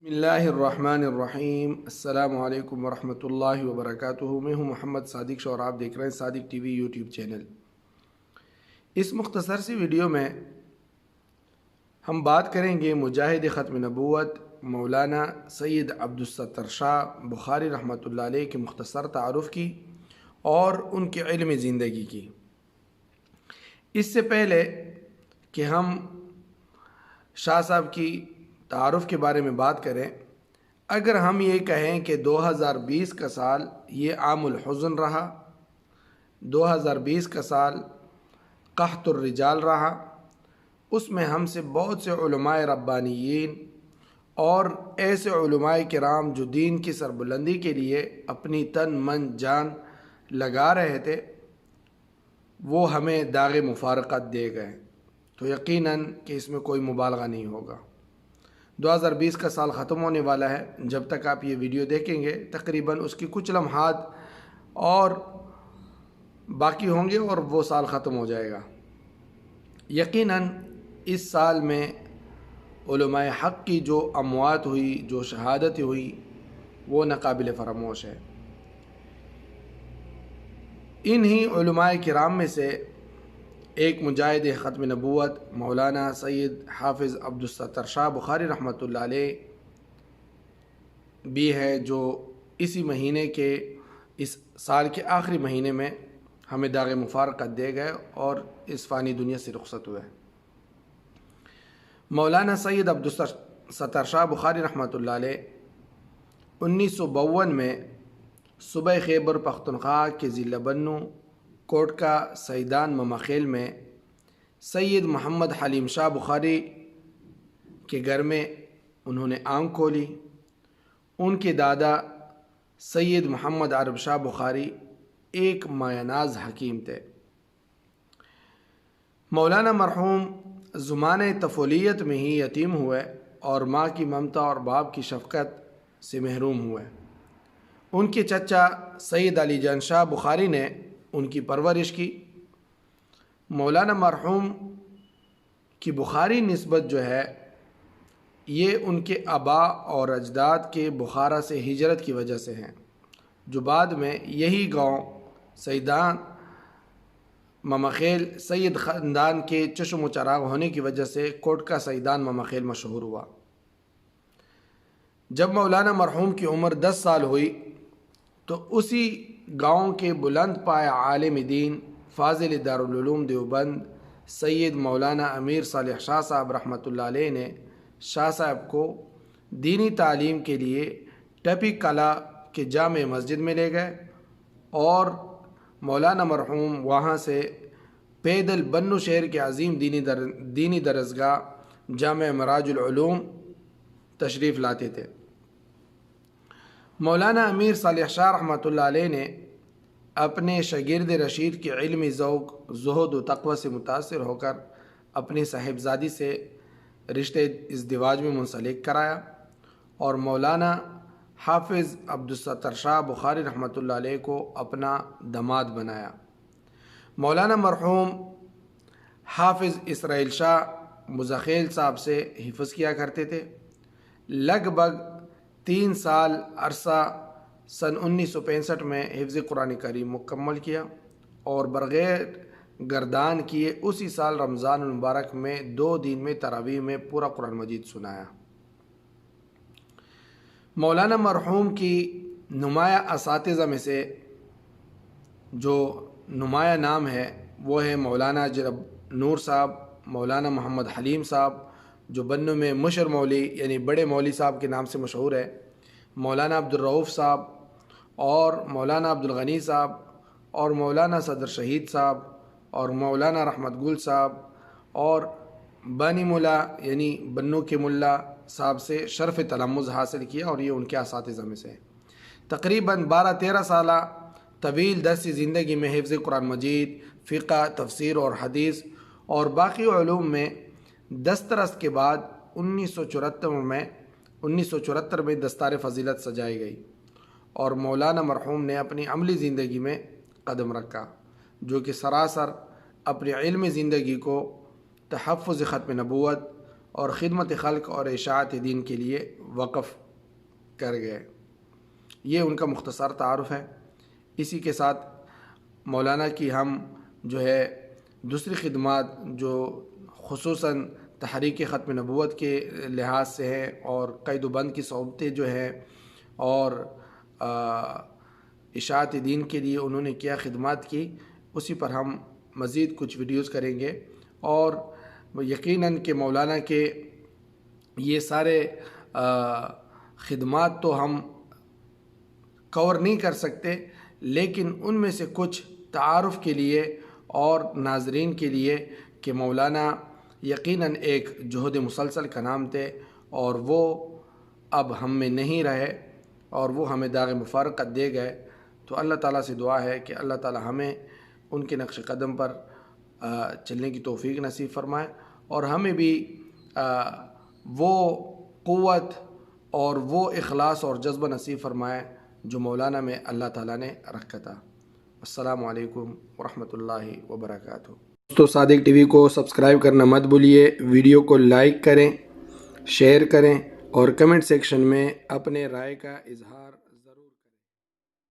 بسم اللہ الرحمن الرحیم۔ السلام علیکم ورحمۃ اللہ وبرکاتہ۔ میں ہوں محمد صادق شاہ اور آپ دیکھ رہے ہیں صادق ٹی وی یوٹیوب چینل۔ اس مختصر سی ویڈیو میں ہم بات کریں گے مجاہد ختم نبوت مولانا سید عبدالستر شاہ بخاری رحمۃ اللہ علیہ کے مختصر تعارف کی اور ان کے علم زندگی کی۔ اس سے پہلے کہ ہم شاہ صاحب کی تعارف کے بارے میں بات کریں، اگر ہم یہ کہیں کہ 2020 کا سال یہ عام الحزن رہا، 2020 کا سال قحط الرجال رہا، اس میں ہم سے بہت سے علماء ربانیین اور ایسے علماء کرام جو دین کی سربلندی کے لیے اپنی تن من جان لگا رہے تھے، وہ ہمیں داغ مفارقت دے گئے، تو یقیناً کہ اس میں کوئی مبالغہ نہیں ہوگا۔ 2020 کا سال ختم ہونے والا ہے، جب تک آپ یہ ویڈیو دیکھیں گے تقریباً اس کی کچھ لمحات اور باقی ہوں گے اور وہ سال ختم ہو جائے گا۔ یقیناً اس سال میں علماء حق کی جو اموات ہوئی، جو شہادت ہوئی، وہ ناقابل فراموش ہے۔ انہی علماء کرام میں سے ایک مجاہد ختم نبوت مولانا سید حافظ عبدالستر شاہ بخاری رحمۃ اللہ علیہ بھی ہے، جو اسی مہینے کے اس سال کے آخری مہینے میں ہمیں داغ مفارقت دے گئے اور اس فانی دنیا سے رخصت ہوئے۔ مولانا سید عبدالستر شاہ بخاری رحمۃ اللہ علیہ 1952 میں صوبہ خیبر پختونخوا کے ضلع بنو کوٹ کا سیدان مماخیل میں سید محمد حلیم شاہ بخاری کے گھر میں انہوں نے آنکھ کھولی۔ ان کے دادا سید محمد عرب شاہ بخاری ایک مایہ ناز حکیم تھے۔ مولانا مرحوم زمانۂ طفولیت میں ہی یتیم ہوئے اور ماں کی ممتا اور باپ کی شفقت سے محروم ہوئے۔ ان کے چچا سید علی جان شاہ بخاری نے ان کی پرورش کی۔ مولانا مرحوم کی بخاری نسبت جو ہے یہ ان کے آبا اور اجداد کے بخارا سے ہجرت کی وجہ سے ہیں، جو بعد میں یہی گاؤں سیدان مماخیل سید خاندان کے چشم و چراغ ہونے کی وجہ سے کوٹ کا سیدان مماخیل مشہور ہوا۔ جب مولانا مرحوم کی عمر 10 سال ہوئی تو اسی گاؤں کے بلند پایہ عالم دین فاضل دارالعلوم دیوبند سید مولانا امیر صالح شاہ صاحب رحمۃ اللہ علیہ نے شاہ صاحب کو دینی تعلیم کے لیے ٹپی کلا کے جامع مسجد میں لے گئے اور مولانا مرحوم وہاں سے پیدل بنو شہر کے عظیم دینی درسگاہ جامع مراج العلوم تشریف لاتے تھے۔ مولانا امیر صالح شاہ رحمۃ اللہ علیہ نے اپنے شاگرد رشید کے علمی ذوق، زہد و تقوی سے متاثر ہو کر اپنی صاحبزادی سے رشتے ازدواج میں منسلک کرایا اور مولانا حافظ عبدالستر شاہ بخاری رحمۃ اللہ علیہ کو اپنا داماد بنایا۔ مولانا مرحوم حافظ اسرائیل شاہ مزخیل صاحب سے حفظ کیا کرتے تھے۔ لگ بھگ 3 سال عرصہ سن 1965 میں حفظ قرآن کریم مکمل کیا اور بغیر گردان کیے اسی سال رمضان المبارک میں 2 دن میں تراویح میں پورا قرآن مجید سنایا۔ مولانا مرحوم کی نمایاں اساتذہ میں سے جو نمایاں نام ہے وہ ہے مولانا جرب نور صاحب، مولانا محمد حلیم صاحب جو بنو میں مشر مولوی یعنی بڑے مولوی صاحب کے نام سے مشہور ہے، مولانا عبدالرؤف صاحب اور مولانا عبدالغنی صاحب اور مولانا صدر شہید صاحب اور مولانا رحمت گل صاحب اور بانی ملا یعنی بنو کے ملا صاحب سے شرف تلمذ حاصل کیا اور یہ ان کے اساتذہ میں سے تقریباً 12-13 سالہ طویل درسی زندگی میں حفظ قرآن مجید، فقہ، تفسیر اور حدیث اور باقی علوم میں دسترس کے بعد 1974 میں دستار فضیلت سجائی گئی اور مولانا مرحوم نے اپنی عملی زندگی میں قدم رکھا، جو کہ سراسر اپنی علمی زندگی کو تحفظ ختم نبوت اور خدمت خلق اور اشاعت دین کے لیے وقف کر گئے۔ یہ ان کا مختصر تعارف ہے۔ اسی کے ساتھ مولانا کی ہم جو ہے دوسری خدمات جو خصوصاً تحریک ختم نبوت کے لحاظ سے ہیں اور قید و بند کی صحبتیں جو ہیں اور اشاعت دین کے لیے انہوں نے کیا خدمات کی، اسی پر ہم مزید کچھ ویڈیوز کریں گے۔ اور یقیناً کہ مولانا کے یہ سارے خدمات تو ہم کور نہیں کر سکتے، لیکن ان میں سے کچھ تعارف کے لیے اور ناظرین کے لیے کہ مولانا یقیناً ایک جہد مسلسل کا نام تھے اور وہ اب ہم میں نہیں رہے اور وہ ہمیں داغ مفارقت دے گئے۔ تو اللہ تعالیٰ سے دعا ہے کہ اللہ تعالیٰ ہمیں ان کے نقش قدم پر چلنے کی توفیق نصیب فرمائے اور ہمیں بھی وہ قوت اور وہ اخلاص اور جذبہ نصیب فرمائے جو مولانا میں اللہ تعالیٰ نے رکھا تھا۔ السلام علیکم ورحمۃ اللہ وبرکاتہ۔ دوستو، صادق ٹی وی کو سبسکرائب کرنا مت بھولیے، ویڈیو کو لائک کریں، شیئر کریں اور کمنٹ سیکشن میں اپنے رائے کا اظہار